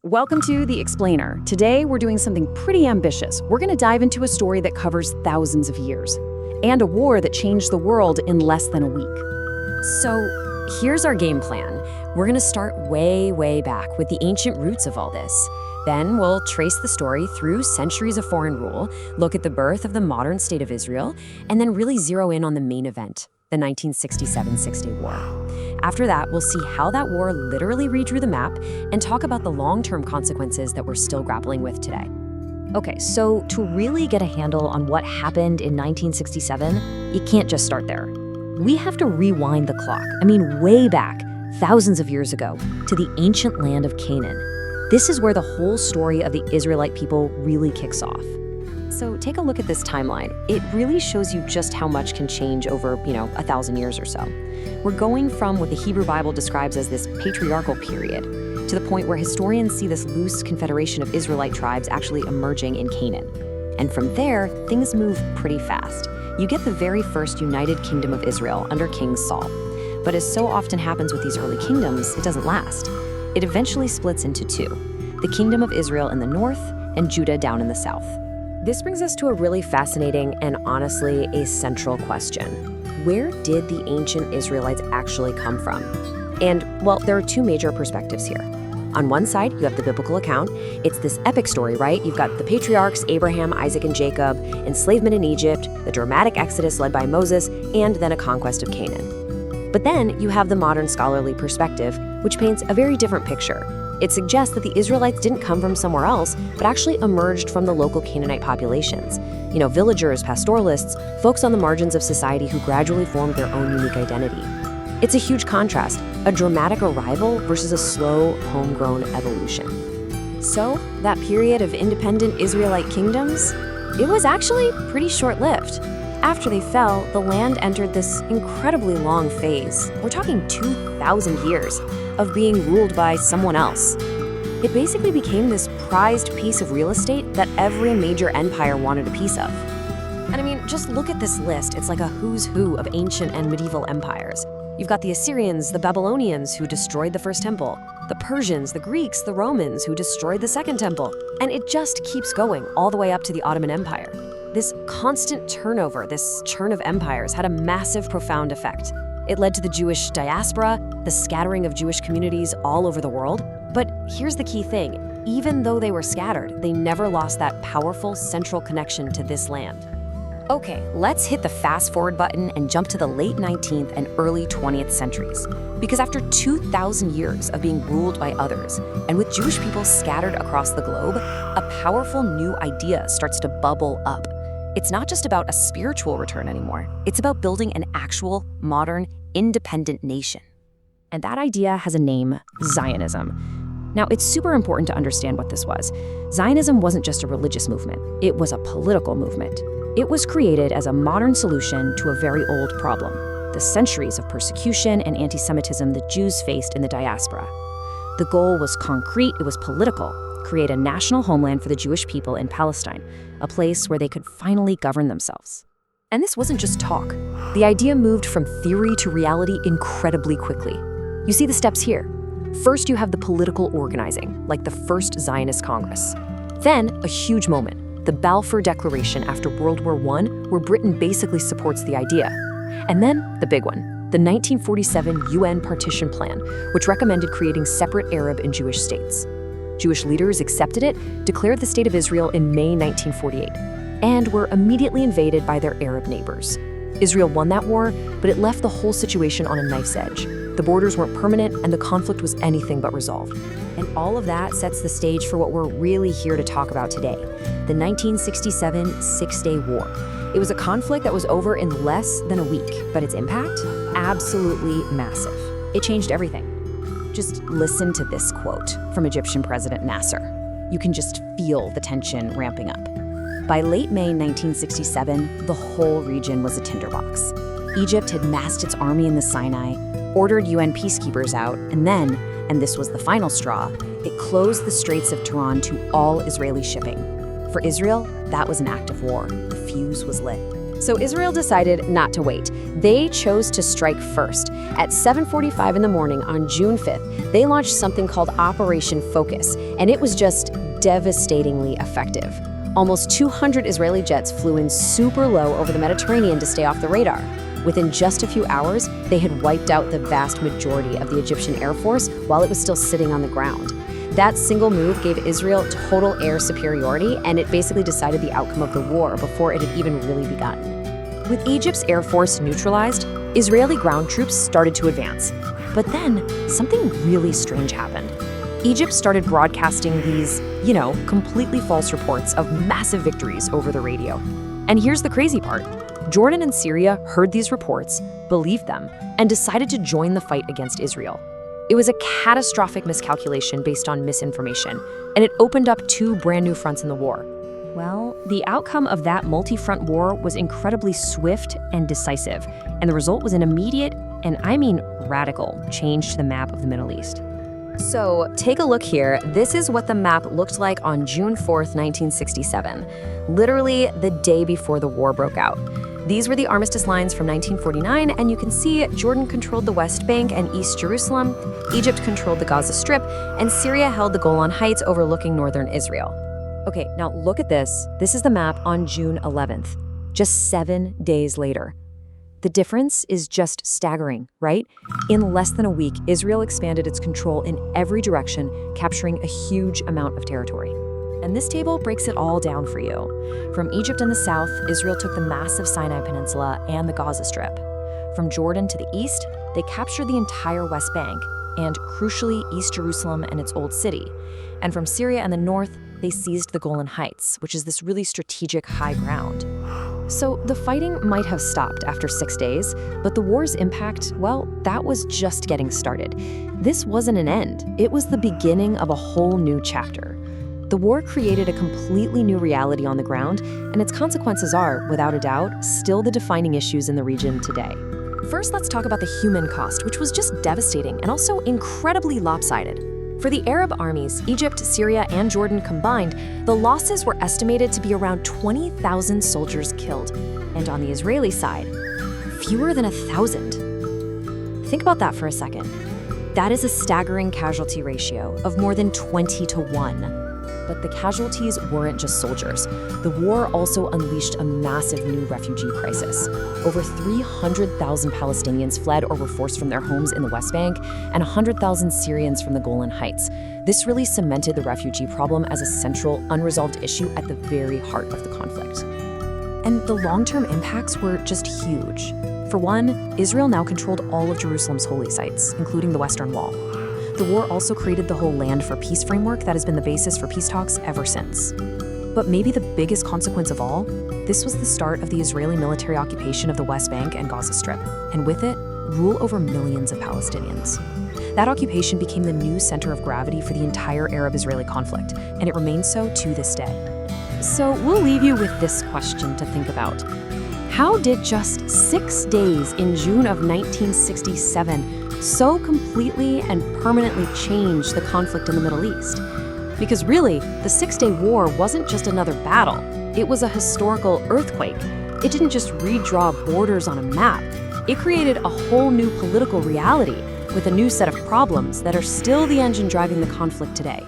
Welcome to The Explainer. Today, we're doing something pretty ambitious. We're going to dive into a story that covers thousands of years, and a war that changed the world in less than a week. So, here's our game plan. We're going to start way back with the ancient roots of all this. Then we'll trace the story through centuries of foreign rule, look at the birth of the modern state of Israel, and then really zero in on the main event, the 1967 Six-Day War. After that, we'll see how that war literally redrew the map and talk about the long-term consequences that we're still grappling with today. Okay, so to really get a handle on what happened in 1967, you can't just start there. We have to rewind the clock, way back, thousands of years ago, to the ancient land of Canaan. This is where the whole story of the Israelite people really kicks off. So take a look at this timeline. It really shows you just how much can change over, 1,000 years or so. We're going from what the Hebrew Bible describes as this patriarchal period to the point where historians see this loose confederation of Israelite tribes actually emerging in Canaan. And from there, things move pretty fast. You get the very first United Kingdom of Israel under King Saul. But as so often happens with these early kingdoms, it doesn't last. It eventually splits into two: the Kingdom of Israel in the north and Judah down in the south. This brings us to a really fascinating and honestly a central question. Where did the ancient Israelites actually come from? And, well, there are two major perspectives here. On one side, you have the biblical account. It's this epic story, right? You've got the patriarchs, Abraham, Isaac, and Jacob, enslavement in Egypt, the dramatic exodus led by Moses, and then a conquest of Canaan. But then you have the modern scholarly perspective, which paints a very different picture. It suggests that the Israelites didn't come from somewhere else, but actually emerged from the local Canaanite populations. Villagers, pastoralists, folks on the margins of society who gradually formed their own unique identity. It's a huge contrast, a dramatic arrival versus a slow, homegrown evolution. So, that period of independent Israelite kingdoms, it was actually pretty short-lived. After they fell, the land entered this incredibly long phase. We're talking 2,000 years of being ruled by someone else. It basically became this prized piece of real estate that every major empire wanted a piece of. And just look at this list. It's like a who's who of ancient and medieval empires. You've got the Assyrians, the Babylonians, who destroyed the first temple, the Persians, the Greeks, the Romans, who destroyed the second temple. And it just keeps going all the way up to the Ottoman Empire. This constant turnover, this churn of empires, had a massive, profound effect. It led to the Jewish diaspora, the scattering of Jewish communities all over the world. But here's the key thing. Even though they were scattered, they never lost that powerful central connection to this land. Okay, let's hit the fast forward button and jump to the late 19th and early 20th centuries. Because after 2,000 years of being ruled by others, and with Jewish people scattered across the globe, a powerful new idea starts to bubble up. It's not just about a spiritual return anymore. It's about building an actual, modern, independent nation. And that idea has a name: Zionism. Now, it's super important to understand what this was. Zionism wasn't just a religious movement. It was a political movement. It was created as a modern solution to a very old problem: the centuries of persecution and anti-Semitism that Jews faced in the diaspora. The goal was concrete, it was political: create a national homeland for the Jewish people in Palestine, a place where they could finally govern themselves. And this wasn't just talk. The idea moved from theory to reality incredibly quickly. You see the steps here. First, you have the political organizing, like the first Zionist Congress. Then, a huge moment: the Balfour Declaration after World War I, where Britain basically supports the idea. And then, the big one: the 1947 UN Partition Plan, which recommended creating separate Arab and Jewish states. Jewish leaders accepted it, declared the State of Israel in May 1948, and were immediately invaded by their Arab neighbors. Israel won that war, but it left the whole situation on a knife's edge. The borders weren't permanent, and the conflict was anything but resolved. And all of that sets the stage for what we're really here to talk about today: the 1967 Six-Day War. It was a conflict that was over in less than a week, but its impact? Absolutely massive. It changed everything. Just listen to this quote from Egyptian President Nasser. You can just feel the tension ramping up. By late May 1967, the whole region was a tinderbox. Egypt had massed its army in the Sinai, ordered UN peacekeepers out, and then, and this was the final straw, it closed the Straits of Tiran to all Israeli shipping. For Israel, that was an act of war. The fuse was lit. So Israel decided not to wait. They chose to strike first. At 7:45 in the morning on June 5th, they launched something called Operation Focus, and it was just devastatingly effective. Almost 200 Israeli jets flew in super low over the Mediterranean to stay off the radar. Within just a few hours, they had wiped out the vast majority of the Egyptian Air Force while it was still sitting on the ground. That single move gave Israel total air superiority, and it basically decided the outcome of the war before it had even really begun. With Egypt's air force neutralized, Israeli ground troops started to advance. But then, something really strange happened. Egypt started broadcasting these, completely false reports of massive victories over the radio. And here's the crazy part. Jordan and Syria heard these reports, believed them, and decided to join the fight against Israel. It was a catastrophic miscalculation based on misinformation, and it opened up two brand new fronts in the war. Well, the outcome of that multi-front war was incredibly swift and decisive, and the result was an immediate, and I mean radical, change to the map of the Middle East. So take a look here. This is what the map looked like on June 4th, 1967, literally the day before the war broke out. These were the armistice lines from 1949, and you can see Jordan controlled the West Bank and East Jerusalem, Egypt controlled the Gaza Strip, and Syria held the Golan Heights overlooking northern Israel. Okay, now look at this. This is the map on June 11th, just 7 days later. The difference is just staggering, right? In less than a week, Israel expanded its control in every direction, capturing a huge amount of territory. And this table breaks it all down for you. From Egypt in the south, Israel took the massive Sinai Peninsula and the Gaza Strip. From Jordan to the east, they captured the entire West Bank, and crucially, East Jerusalem and its old city. And from Syria and the north, they seized the Golan Heights, which is this really strategic high ground. So the fighting might have stopped after 6 days, but the war's impact, well, that was just getting started. This wasn't an end. It was the beginning of a whole new chapter. The war created a completely new reality on the ground, and its consequences are, without a doubt, still the defining issues in the region today. First, let's talk about the human cost, which was just devastating and also incredibly lopsided. For the Arab armies, Egypt, Syria, and Jordan combined, the losses were estimated to be around 20,000 soldiers killed. And on the Israeli side, fewer than 1,000. Think about that for a second. That is a staggering casualty ratio of more than 20 to 1. But the casualties weren't just soldiers. The war also unleashed a massive new refugee crisis. Over 300,000 Palestinians fled or were forced from their homes in the West Bank, and 100,000 Syrians from the Golan Heights. This really cemented the refugee problem as a central, unresolved issue at the very heart of the conflict. And the long-term impacts were just huge. For one, Israel now controlled all of Jerusalem's holy sites, including the Western Wall. The war also created the whole Land for Peace framework that has been the basis for peace talks ever since. But maybe the biggest consequence of all, this was the start of the Israeli military occupation of the West Bank and Gaza Strip, and with it, rule over millions of Palestinians. That occupation became the new center of gravity for the entire Arab-Israeli conflict, and it remains so to this day. So we'll leave you with this question to think about. How did just 6 days in June of 1967 so completely and permanently change the conflict in the Middle East? Because really, the 6-day war wasn't just another battle. It was a historical earthquake. It didn't just redraw borders on a map. It created a whole new political reality with a new set of problems that are still the engine driving the conflict today.